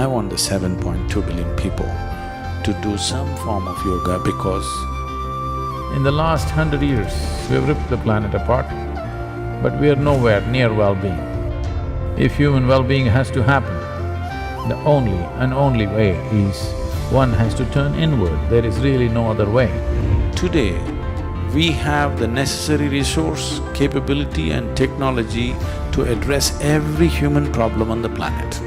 I want the 7.2 billion people to do some form of yoga because in the last 100 years, we've ripped the planet apart, but we are nowhere near well-being. If human well-being has to happen, the only and only way is one has to turn inward, there is really no other way. today we have the necessary resource, capability and technology to address every human problem on the planet.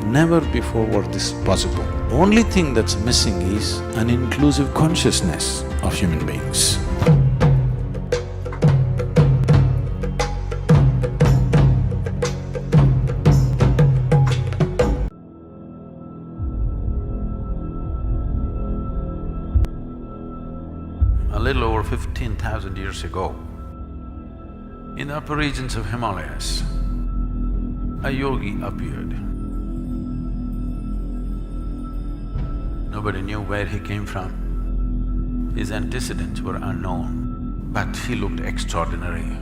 Never before was this possible. Only thing that's missing is an inclusive consciousness of human beings. A little over 15,000 years ago, in the upper regions of Himalayas, a yogi appeared. Nobody knew where he came from. His antecedents were unknown, but he looked extraordinary.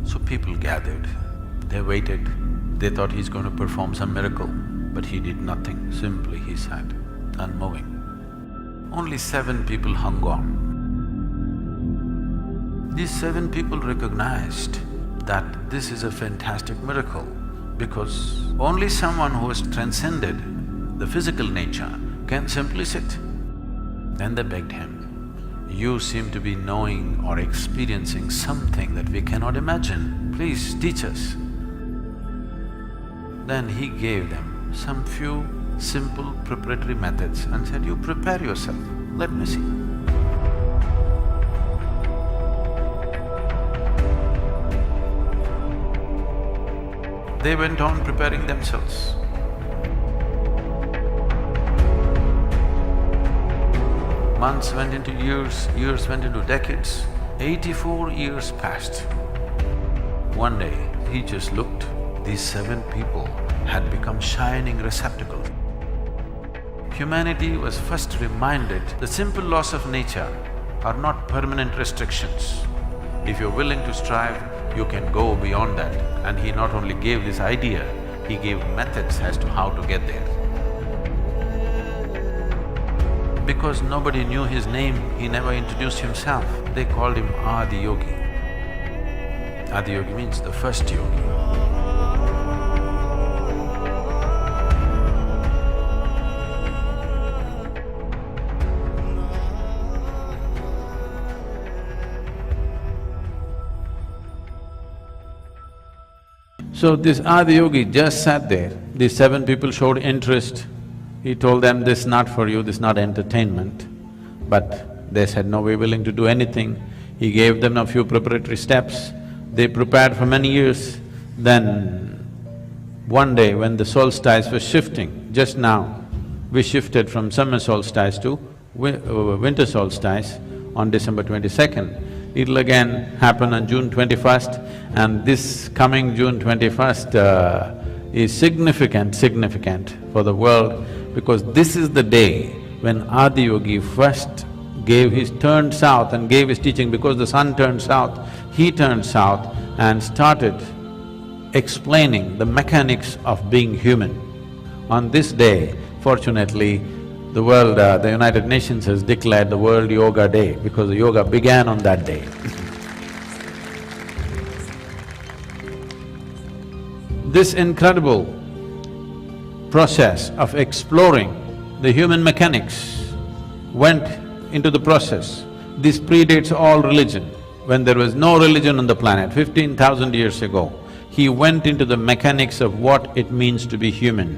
So people gathered, they waited, they thought he's going to perform some miracle, but he did nothing, simply he sat, unmoving. Only 7 people hung on. These 7 people recognized that this is a fantastic miracle because only someone who has transcended the physical nature can simply sit. Then they begged him, "You seem to be knowing or experiencing something that we cannot imagine, please teach us." Then he gave them some few simple preparatory methods and said, "You prepare yourself, let me see." They went on preparing themselves. Months went into years, years went into decades. 84 years passed. One day, he just looked, these 7 people had become shining receptacles. Humanity was first reminded the simple laws of nature are not permanent restrictions. If you're willing to strive, you can go beyond that. And he not only gave this idea, he gave methods as to how to get there. Because nobody knew his name, he never introduced himself. They called him Adiyogi. Adiyogi means the first yogi. So this Adiyogi just sat there, these 7 people showed interest. He told them, "This is not for you, this is not entertainment." But they said, "No, we're willing to do anything." He gave them a few preparatory steps. They prepared for many years. Then one day when the solstice was shifting, just now we shifted from summer solstice to winter solstice on December 22nd. It'll again happen on June 21st, and this coming June 21st is significant for the world because this is the day when Adiyogi first turned south and gave his teaching. Because the sun turned south, he turned south and started explaining the mechanics of being human. On this day, fortunately, the world… the United Nations has declared the World Yoga Day because the yoga began on that day. This incredible process of exploring the human mechanics went into the process. This predates all religion. When there was no religion on the planet, 15,000 years ago, he went into the mechanics of what it means to be human.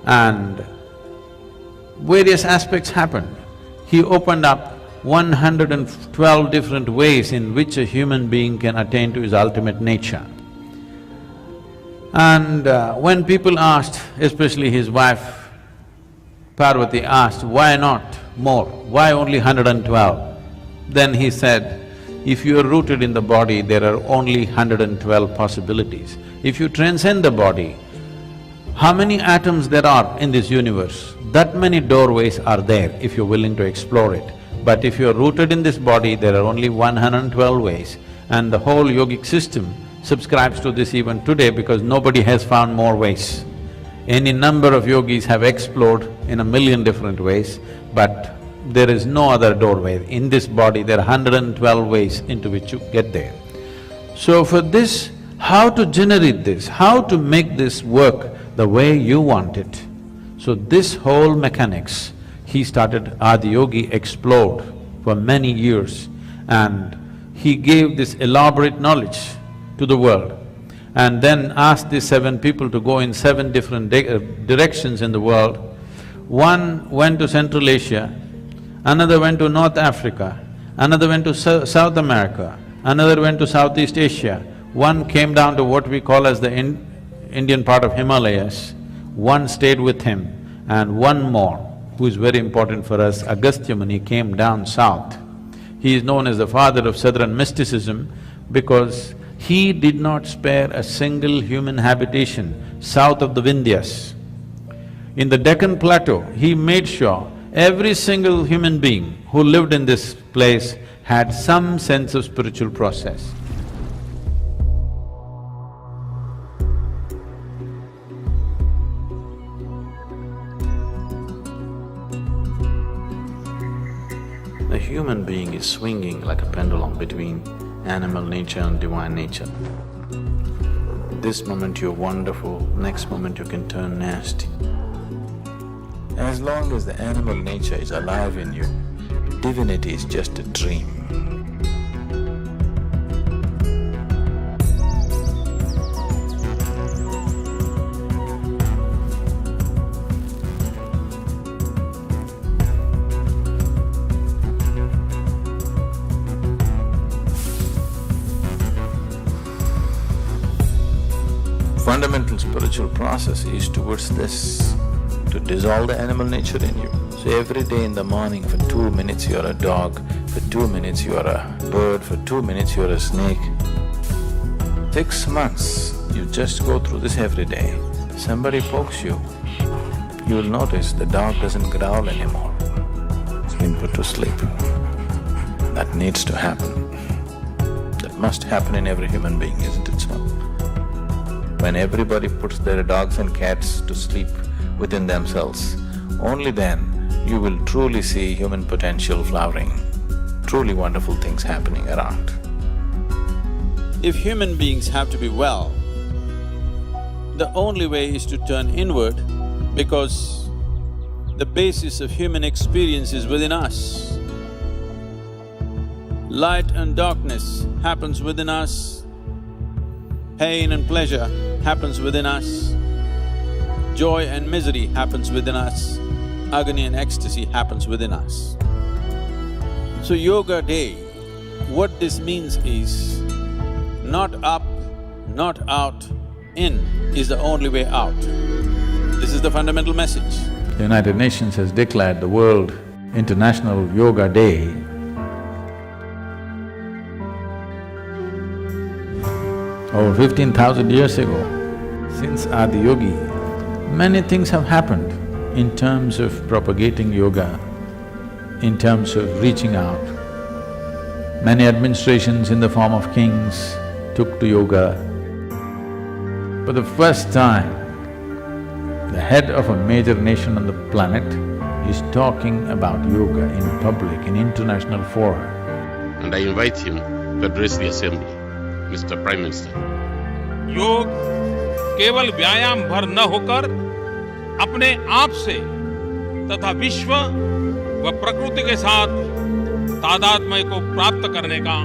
And various aspects happened. He opened up 112 different ways in which a human being can attain to his ultimate nature. And when people asked, especially his wife Parvati asked, "Why not more? Why only 112? Then he said, "If you are rooted in the body, there are only 112 possibilities. If you transcend the body, how many atoms there are in this universe, that many doorways are there if you're willing to explore it. But if you're rooted in this body, there are only 112 ways. And the whole yogic system subscribes to this even today because nobody has found more ways. Any number of yogis have explored in a million different ways, but there is no other doorway. In this body, there are 112 ways into which you get there. So for this, how to generate this, how to make this work the way you want it. So this whole mechanics, he started, Adiyogi explored for many years, and he gave this elaborate knowledge to the world, and then asked these 7 people to go in 7 different directions in the world. One went to Central Asia, another went to North Africa, another went to South America, another went to Southeast Asia, one came down to what we call as the Indian part of Himalayas, one stayed with him, and one more, who is very important for us, Agastya Muni, came down south. He is known as the father of southern mysticism because he did not spare a single human habitation south of the Vindhyas. In the Deccan Plateau, he made sure every single human being who lived in this place had some sense of spiritual process. The human being is swinging like a pendulum between animal nature and divine nature. This moment you're wonderful, next moment you can turn nasty. As long as the animal nature is alive in you, divinity is just a dream. Fundamental spiritual process is towards this, to dissolve the animal nature in you. So every day in the morning, for 2 minutes you're a dog, for 2 minutes you're a bird, for 2 minutes you're a snake. 6 months, you just go through this every day. Somebody pokes you, you will notice the dog doesn't growl anymore. It's been put to sleep. That needs to happen. That must happen in every human being, isn't it so? When everybody puts their dogs and cats to sleep within themselves, only then you will truly see human potential flowering, truly wonderful things happening around. If human beings have to be well, the only way is to turn inward, because the basis of human experience is within us. Light and darkness happens within us, pain and pleasure happens within us, joy and misery happens within us, agony and ecstasy happens within us. So Yoga Day, what this means is, not up, not out, in is the only way out. This is the fundamental message. The United Nations has declared the World International Yoga Day over 15,000 years ago. Since Adiyogi, many things have happened in terms of propagating yoga, in terms of reaching out. Many administrations in the form of kings took to yoga. For the first time, the head of a major nation on the planet is talking about yoga in public, in international fora. And I invite him to address the assembly, Mr. Prime Minister. योग केवल व्यायाम भर न होकर अपने आप से तथा विश्व व प्रकृति के साथ तादात्म्य को प्राप्त करने का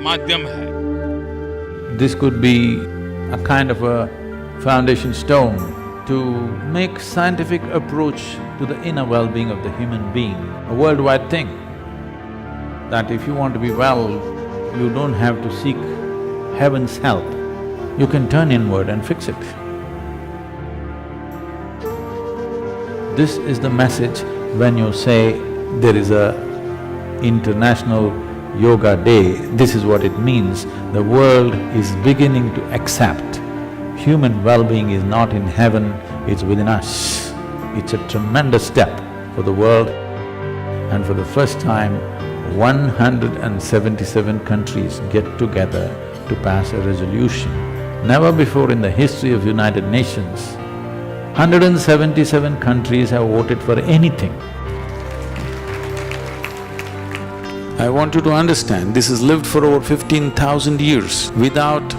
माध्यम है। This could be a kind of a foundation stone to make scientific approach to the inner well-being of the human being, a worldwide thing. That if you want to be well, you don't have to seek heaven's help. You can turn inward and fix it. This is the message when you say there is a International Yoga Day, this is what it means. The world is beginning to accept human well-being is not in heaven, it's within us. It's a tremendous step for the world, and for the first time, 177 countries get together to pass a resolution. Never before in the history of United Nations 177 countries have voted for anything. I want you to understand, this has lived for over 15,000 years without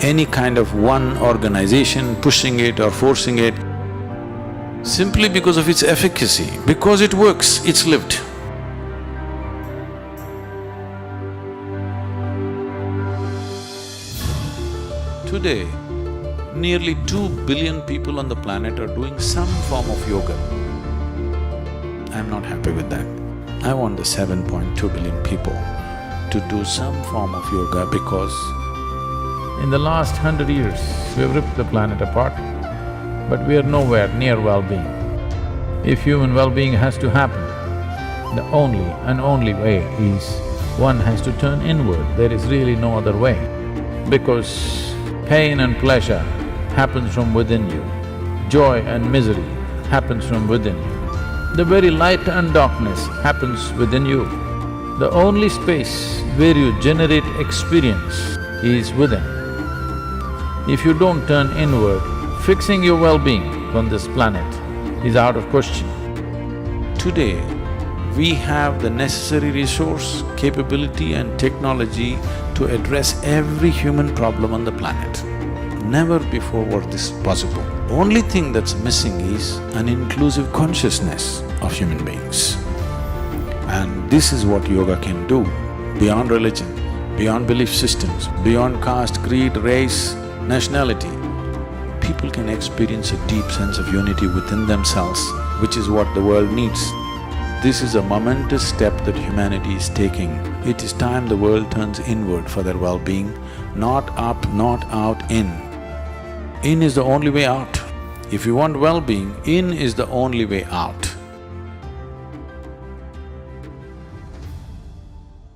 any kind of one organization pushing it or forcing it, simply because of its efficacy, because it works, it's lived. Today, nearly 2 billion people on the planet are doing some form of yoga. I'm not happy with that. I want the 7.2 billion people to do some form of yoga because In the last 100 years, we have ripped the planet apart, but we are nowhere near well-being. If human well-being has to happen, the only and only way is one has to turn inward. There is really no other way, because pain and pleasure happens from within you, joy and misery happens from within you. The very light and darkness happens within you. The only space where you generate experience is within. If you don't turn inward, fixing your well-being on this planet is out of question. today we have the necessary resource, capability and technology to address every human problem on the planet. Never before was this possible. Only thing that's missing is an inclusive consciousness of human beings. And this is what yoga can do, beyond religion, beyond belief systems, beyond caste, creed, race, nationality. People can experience a deep sense of unity within themselves, which is what the world needs. This is a momentous step that humanity is taking. It is time the world turns inward for their well-being, not up, not out, in. In is the only way out. If you want well-being, in is the only way out.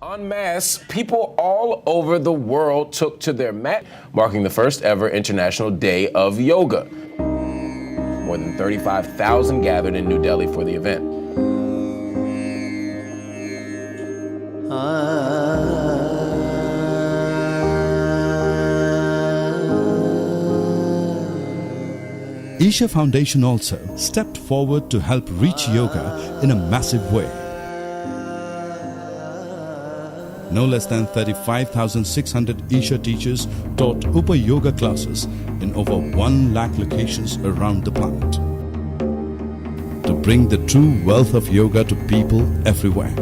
En masse, people all over the world took to their mat, marking the first ever International Day of Yoga. More than 35,000 gathered in New Delhi for the event. Isha Foundation also stepped forward to help reach yoga in a massive way. No less than 35,600 Isha teachers taught Upa Yoga classes in over 1 lakh locations around the planet to bring the true wealth of yoga to people everywhere.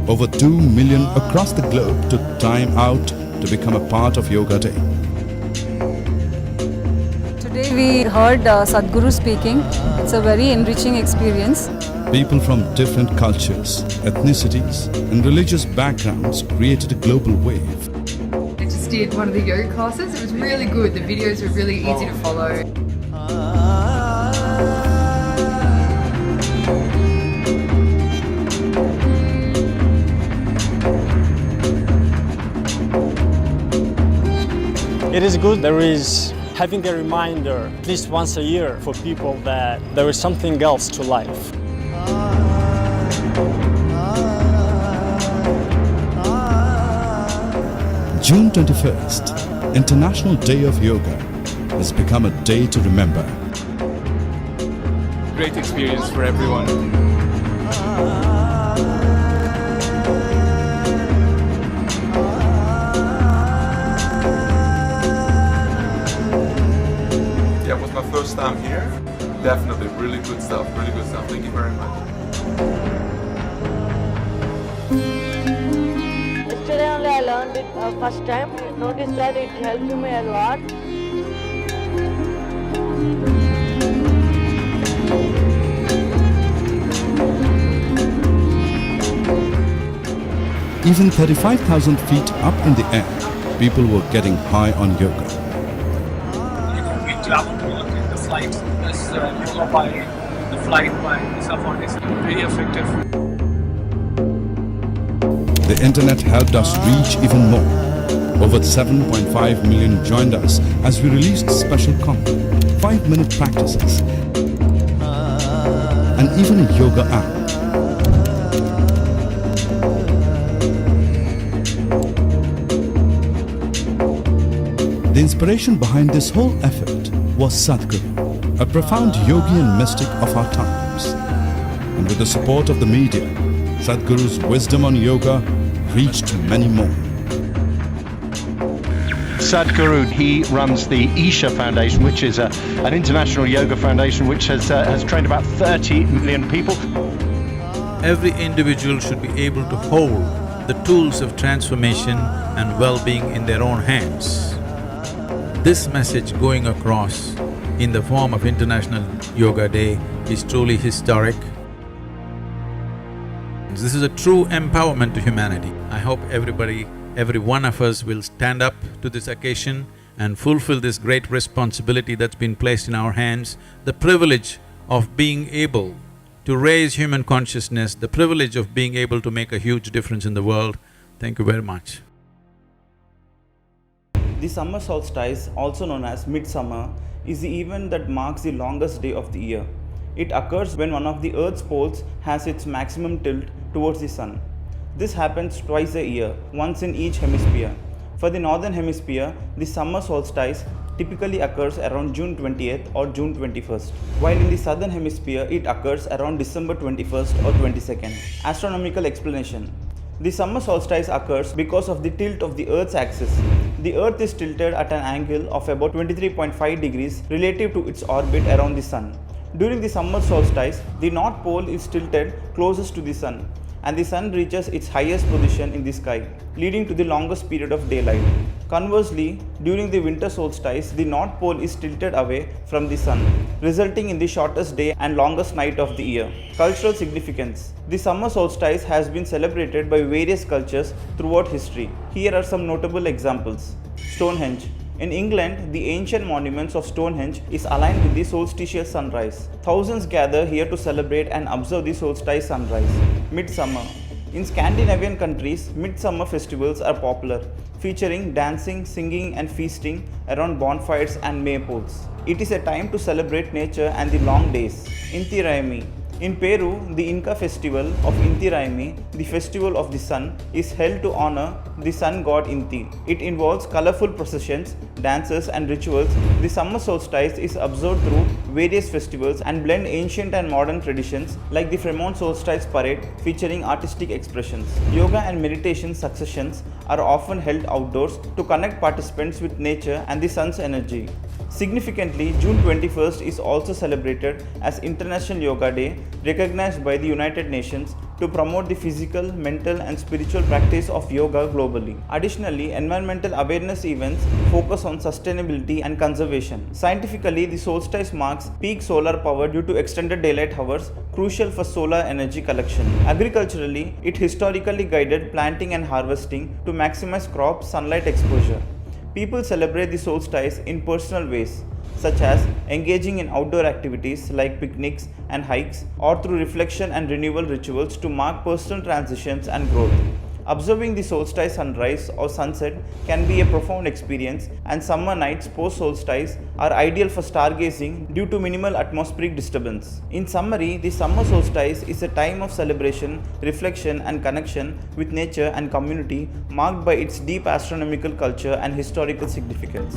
Over 2 million across the globe took time out to become a part of Yoga Day. Today we heard Sadhguru speaking. It's a very enriching experience. People from different cultures, ethnicities and religious backgrounds created a global wave. I just did one of the yoga classes. It was really good. The videos were really easy to follow. It is good. There is having a reminder at least once a year for people that there is something else to life. June 21st, International Day of Yoga, has become a day to remember. Great experience for everyone. Yeah, it was my first time here. Definitely really good stuff, really good stuff. Thank you very much. Yesterday only I learned it first time. Noticed that it helped me a lot. Even 35,000 feet up in the air, people were getting high on yoga. We traveled in the flight. This yoga by the flight by Shiva Foundation. Very effective. The internet helped us reach even more. Over 7.5 million joined us as we released special content, 5-minute practices, and even a yoga app. The inspiration behind this whole effort was Sadhguru. a profound yogi and mystic of our times. And with the support of the media, Sadhguru's wisdom on yoga reached many more. Sadhguru, he runs the Isha Foundation, which is an international yoga foundation which has trained about 30 million people. Every individual should be able to hold the tools of transformation and well-being in their own hands. This message going across in the form of International Yoga Day is truly historic. This is a true empowerment to humanity. I hope every one of us will stand up to this occasion and fulfill this great responsibility that's been placed in our hands, the privilege of being able to raise human consciousness, the privilege of being able to make a huge difference in the world. Thank you very much. The summer solstice, also known as midsummer, is the event that marks the longest day of the year. It occurs when one of the Earth's poles has its maximum tilt towards the sun. This happens twice a year, once in each hemisphere. For the northern hemisphere, the summer solstice typically occurs around June 20th or June 21st, while in the southern hemisphere it occurs around December 21st or 22nd. Astronomical explanation. The summer solstice occurs because of the tilt of the Earth's axis. The Earth is tilted at an angle of about 23.5 degrees relative to its orbit around the sun. During the summer solstice, the North Pole is tilted closest to the sun, and the sun reaches its highest position in the sky, leading to the longest period of daylight. Conversely, during the winter solstice, the North Pole is tilted away from the sun, resulting in the shortest day and longest night of the year. Cultural significance. The summer solstice has been celebrated by various cultures throughout history. Here are some notable examples. Stonehenge. In England, the ancient monuments of Stonehenge is aligned with the solstitial sunrise. Thousands gather here to celebrate and observe the solstice sunrise. Midsummer. In Scandinavian countries, midsummer festivals are popular, featuring dancing, singing and feasting around bonfires and maypoles. It is a time to celebrate nature and the long days. Inti Raymi. In Peru, the Inca festival of Inti Raymi, the festival of the sun, is held to honor the sun god Inti. It involves colorful processions, dances and rituals. The summer solstice is observed through various festivals and blend ancient and modern traditions like the Fremont Solstice Parade featuring artistic expressions. Yoga and meditation successions are often held outdoors to connect participants with nature and the sun's energy. Significantly, June 21st is also celebrated as International Yoga Day, recognized by the United Nations to promote the physical, mental and spiritual practice of yoga globally. Additionally, environmental awareness events focus on sustainability and conservation. Scientifically, the solstice marks peak solar power due to extended daylight hours, crucial for solar energy collection. Agriculturally, it historically guided planting and harvesting to maximize crop sunlight exposure. People celebrate the solstice in personal ways, such as engaging in outdoor activities like picnics and hikes, or through reflection and renewal rituals to mark personal transitions and growth. Observing the solstice sunrise or sunset can be a profound experience, and summer nights post-solstice are ideal for stargazing due to minimal atmospheric disturbance. In summary, the summer solstice is a time of celebration, reflection and connection with nature and community, marked by its deep astronomical culture and historical significance.